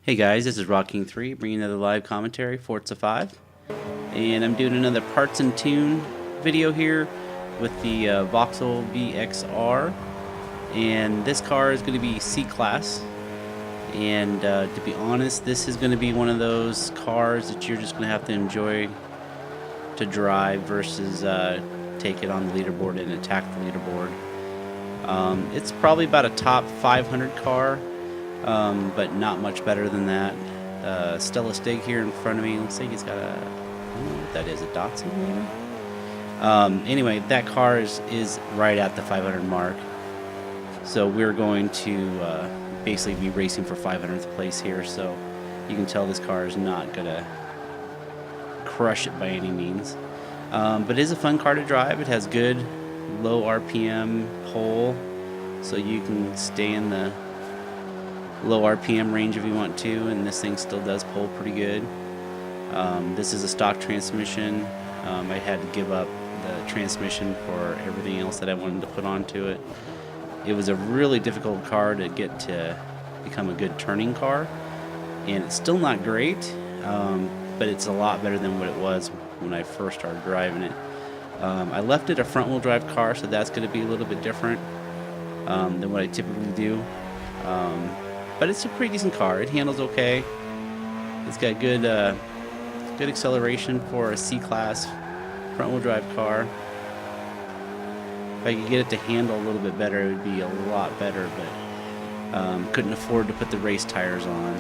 Hey guys, this is Rocking3 bringing another live commentary, Forza 5. And I'm doing another parts and tune video here with the Vauxhall VXR. And this car is going to be C-Class. And to be honest, this is going to be one of those cars that you're just going to have to enjoy to drive versus take it on the leaderboard and attack the leaderboard. It's probably about a top 500 car. But not much better than that. Stella Stig here in front of me. Looks like he's got a, I don't know what that is, a Datsun maybe? Anyway, that car is right at the 500 mark. So we're going to basically be racing for 500th place here. So you can tell this car is not going to crush it by any means. But it is a fun car to drive. It has good low RPM pull. So you can stay in the low RPM range if you want to, and this thing still does pull pretty good. This is a stock transmission. I had to give up the transmission for everything else that I wanted to put onto it. It was a really difficult car to get to become a good turning car, and it's still not great, but it's a lot better than what it was when I first started driving it. I left it a front-wheel drive car, so that's going to be a little bit different than what I typically do. But it's a pretty decent car. It handles okay. It's got good acceleration for a C-Class front-wheel drive car. If I could get it to handle a little bit better, it would be a lot better, but couldn't afford to put the race tires on.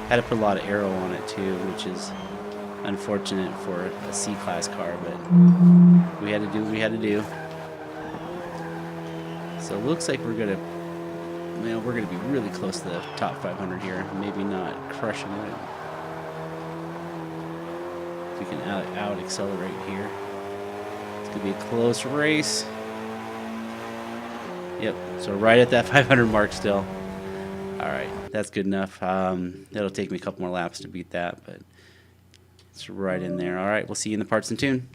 Had to put a lot of aero on it too, which is unfortunate for a C-Class car, but we had to do what we had to do. So it looks like we're gonna be really close to the top 500 here. Maybe not crushing it. If we can out accelerate here, it's gonna be a close race. Yep. So right at that 500 mark still. All right, that's good enough. It'll take me a couple more laps to beat that, but it's right in there. All right, we'll see you in the parts and tune.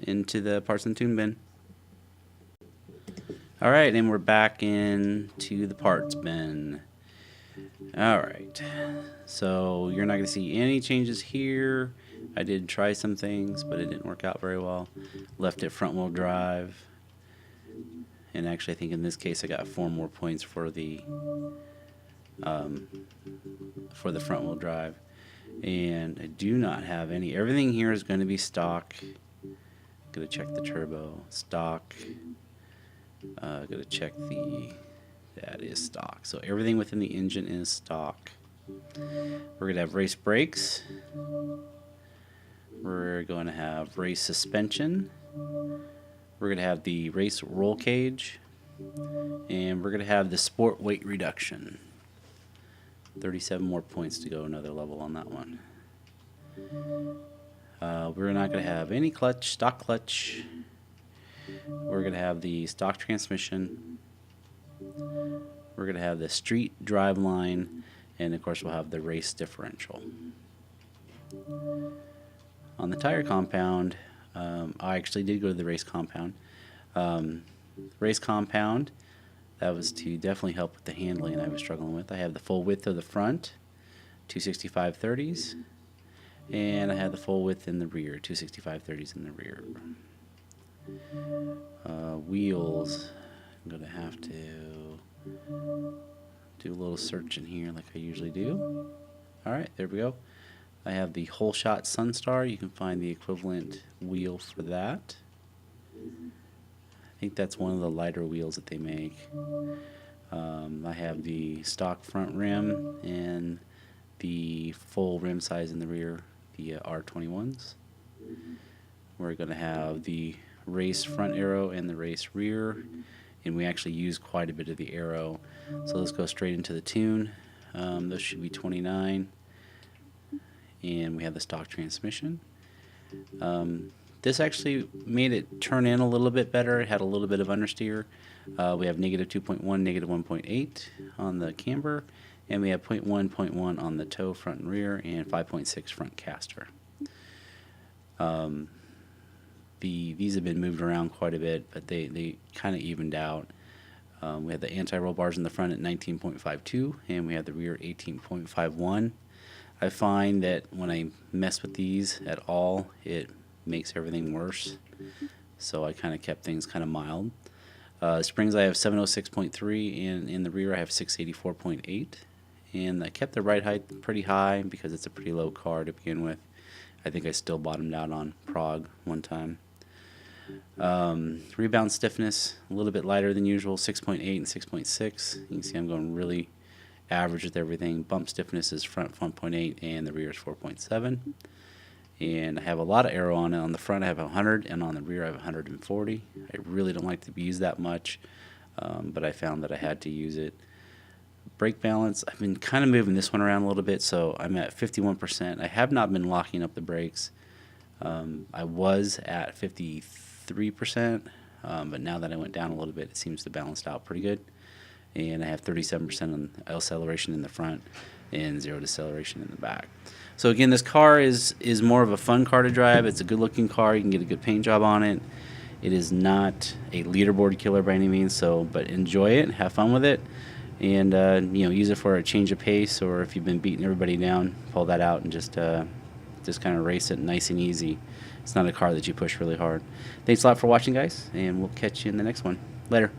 Into the parts and tune bin. All right, and we're back into the parts bin. All right, so you're not going to see any changes here. I did try some things, but it didn't work out very well. Left it front wheel drive. And actually, I think in this case, I got 4 more points for the front wheel drive. And I do not have any. Everything here is going to be stock. Gonna check the turbo. Stock. Gonna check that is stock. So everything within the engine is stock. We're gonna have race brakes. We're going to have race suspension. We're gonna have the race roll cage. And we're gonna have the sport weight reduction. 37 more points to go another level on that one. We're not going to have any clutch, stock clutch. We're going to have the stock transmission. We're going to have the street drive line. And of course we'll have the race differential. On the tire compound, I actually did go to the race compound. Race compound, that was to definitely help with the handling I was struggling with. I have the full width of the front, 265/30s, and I have the full width in the rear, 265/30s in the rear. Wheels, I'm going to have to do a little search in here like I usually do. Alright, there we go. I have the whole shot Sunstar. You can find the equivalent wheel for that. I think that's one of the lighter wheels that they make. I have the stock front rim and the full rim size in the rear, the R21s. We're going to have the race front arrow and the race rear, and we actually use quite a bit of the arrow. So let's go straight into the tune. Those should be 29, and we have the stock transmission. This actually made it turn in a little bit better. It had a little bit of understeer. We have -2.1, -1.8 on the camber, and we have 0.1 on the toe front and rear, and 5.6 front caster. these have been moved around quite a bit, but they kind of evened out. We had the anti-roll bars in the front at 19.52, and we had the rear at 18.51. I find that when I mess with these at all, it makes everything worse. So I kind of kept things kind of mild. Springs I have 706.3, and in the rear I have 684.8. And I kept the ride height pretty high because it's a pretty low car to begin with. I think I still bottomed out on Prague one time. Rebound stiffness, a little bit lighter than usual, 6.8 and 6.6. You can see I'm going really average with everything. Bump stiffness is front 1.8 and the rear is 4.7. And I have a lot of aero on it. On the front I have 100, and on the rear I have 140. I really don't like to use that much, but I found that I had to use it. Brake balance, I've been kind of moving this one around a little bit, so I'm at 51%. I have not been locking up the brakes. I was at 53%, but now that I went down a little bit, it seems to balance out pretty good. And I have 37% on acceleration in the front and 0 deceleration in the back. So again, this car is more of a fun car to drive. It's a good-looking car. You can get a good paint job on it. It is not a leaderboard killer by any means, but enjoy it, have fun with it, and use it for a change of pace, or if you've been beating everybody down, pull that out and just kind of race it nice and easy. It's not a car that you push really hard. Thanks a lot for watching, guys, and we'll catch you in the next one. Later.